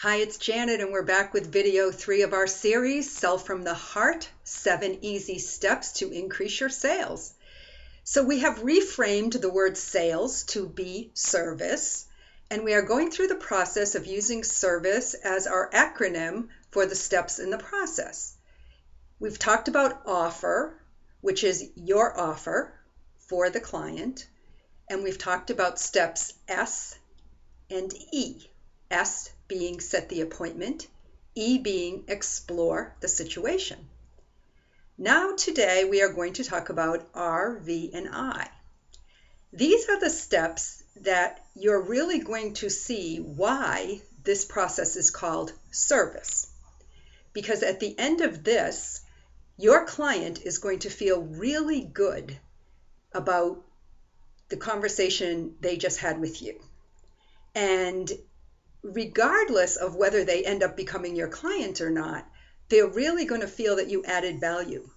Hi, it's Janet, and we're back with video 3 of our series, Sell from the Heart, 7 Easy Steps to Increase Your Sales. So we have reframed the word sales to be service, and we are going through the process of using service as our acronym for the steps in the process. We've talked about offer, which is your offer for the client, and we've talked about steps S and E. S being set the appointment, E being explore the situation. Now today we are going to talk about R, V, and I. These are the steps that you're really going to see why this process is called service. Because at the end of this, your client is going to feel really good about the conversation they just had with you. And regardless of whether they end up becoming your client or not, they're really going to feel that you added value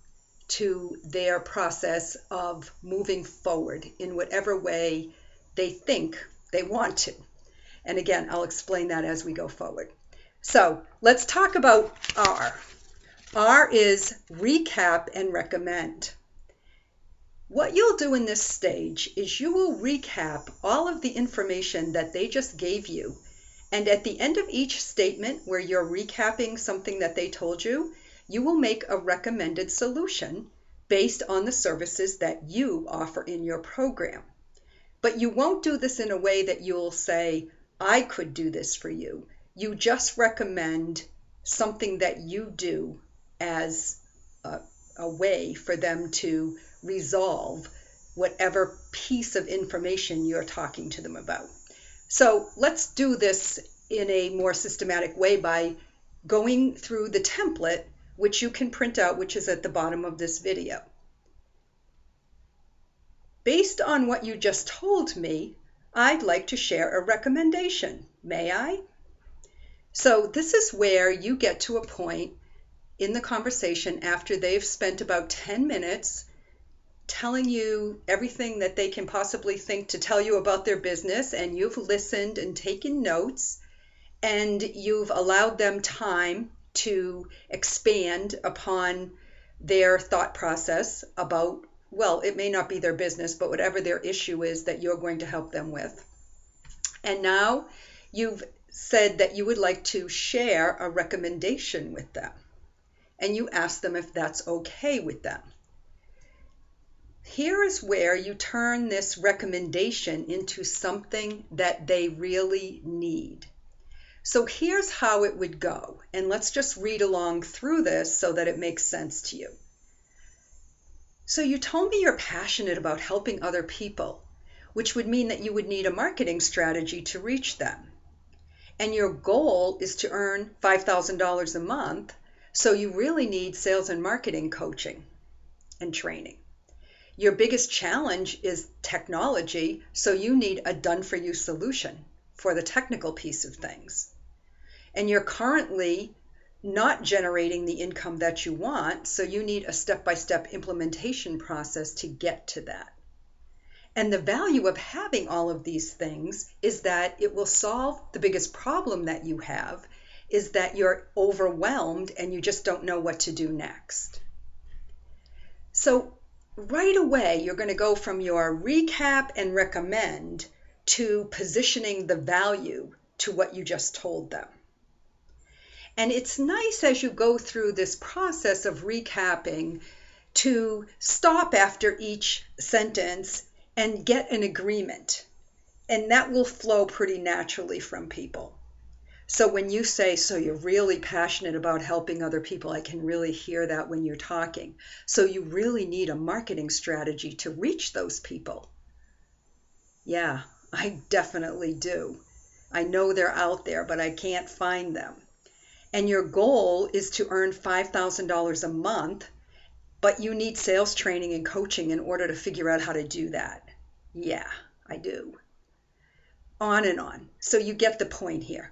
to their process of moving forward in whatever way they think they want to. And again, I'll explain that as we go forward. So let's talk about R. R is recap and recommend. What you'll do in this stage is you will recap all of the information that they just gave you. And at the end of each statement where you're recapping something that they told you, you will make a recommended solution based on the services that you offer in your program. But you won't do this in a way that you'll say, I could do this for you. You just recommend something that you do as a way for them to resolve whatever piece of information you're talking to them about. So let's do this in a more systematic way by going through the template, which you can print out, which is at the bottom of this video. Based on what you just told me, I'd like to share a recommendation. May I? So this is where you get to a point in the conversation after they've spent about 10 minutes telling you everything that they can possibly think to tell you about their business, and you've listened and taken notes, and you've allowed them time to expand upon their thought process about, well, it may not be their business, but whatever their issue is that you're going to help them with. And now you've said that you would like to share a recommendation with them, and you ask them if that's okay with them. Here is where you turn this recommendation into something that they really need. So here's how it would go, and let's just read along through this so that it makes sense to you. So you told me you're passionate about helping other people, which would mean that you would need a marketing strategy to reach them. And your goal is to earn $5,000 a month, so you really need sales and marketing coaching and training. Your biggest challenge is technology, so you need a done-for-you solution for the technical piece of things. And you're currently not generating the income that you want, so you need a step-by-step implementation process to get to that. And the value of having all of these things is that it will solve the biggest problem that you have, is that you're overwhelmed and you just don't know what to do next. So right away, you're going to go from your recap and recommend to positioning the value to what you just told them. And it's nice as you go through this process of recapping to stop after each sentence and get an agreement. And that will flow pretty naturally from people. So when you say, so you're really passionate about helping other people, I can really hear that when you're talking. So you really need a marketing strategy to reach those people. Yeah, I definitely do. I know they're out there, but I can't find them. And your goal is to earn $5,000 a month, but you need sales training and coaching in order to figure out how to do that. Yeah, I do. On and on. So you get the point here.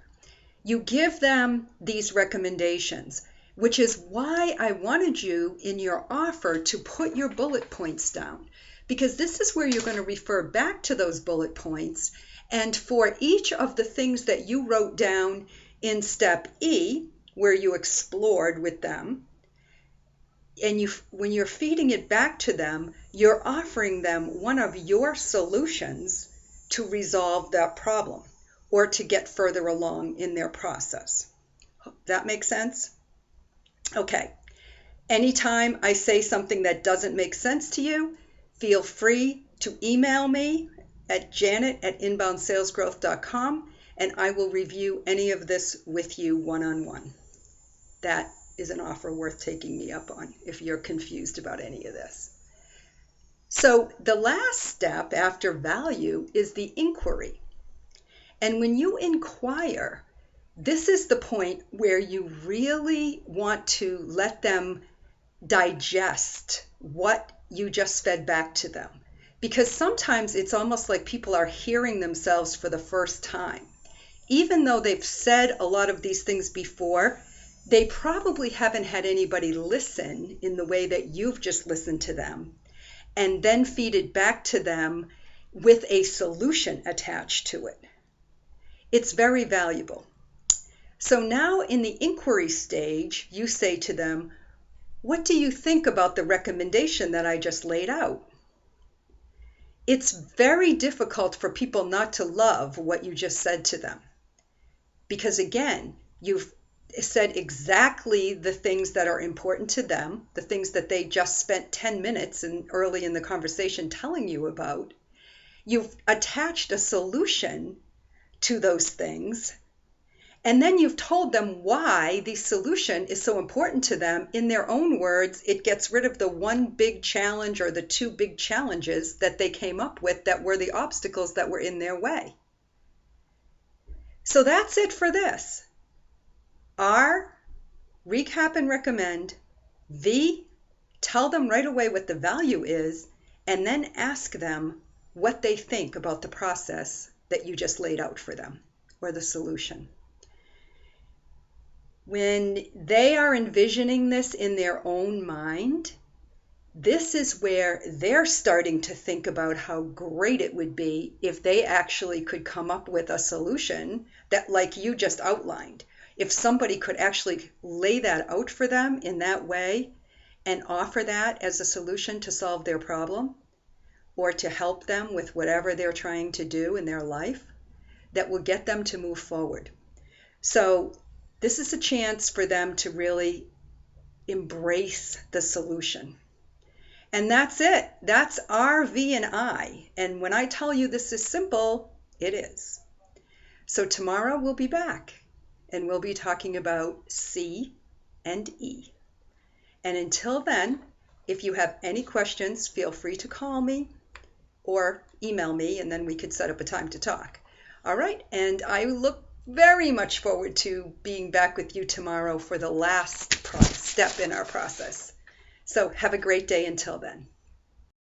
You give them these recommendations, which is why I wanted you in your offer to put your bullet points down, because this is where you're going to refer back to those bullet points. And for each of the things that you wrote down In step E, where you explored with them, and when you're feeding it back to them, you're offering them one of your solutions to resolve that problem or to get further along in their process. That makes sense? Okay. Anytime I say something that doesn't make sense to you, feel free to email me at janet@inboundsalesgrowth.com, and I will review any of this with you one-on-one. That is an offer worth taking me up on if you're confused about any of this. So the last step after value is the inquiry. And when you inquire, this is the point where you really want to let them digest what you just fed back to them. Because sometimes it's almost like people are hearing themselves for the first time. Even though they've said a lot of these things before, they probably haven't had anybody listen in the way that you've just listened to them, and then feed it back to them with a solution attached to it. It's very valuable. So now in the inquiry stage, you say to them, what do you think about the recommendation that I just laid out? It's very difficult for people not to love what you just said to them. Because again, you've said exactly the things that are important to them, the things that they just spent 10 minutes early in the conversation telling you about. You've attached a solution to those things, and then you've told them why the solution is so important to them. In their own words, it gets rid of the one big challenge or the two big challenges that they came up with that were the obstacles that were in their way. So that's it for this. R, recap and recommend. V, tell them right away what the value is, and then ask them what they think about the process that you just laid out for them, or the solution. When they are envisioning this in their own mind, this is where they're starting to think about how great it would be if they actually could come up with a solution that, like you just outlined, if somebody could actually lay that out for them in that way and offer that as a solution to solve their problem or to help them with whatever they're trying to do in their life, that will get them to move forward. So this is a chance for them to really embrace the solution. And that's it. That's R, V, and I. And when I tell you this is simple, it is. So tomorrow we'll be back and we'll be talking about C and E. And until then, if you have any questions, feel free to call me or email me, and then we could set up a time to talk. All right. And I look very much forward to being back with you tomorrow for the last step in our process. So have a great day until then.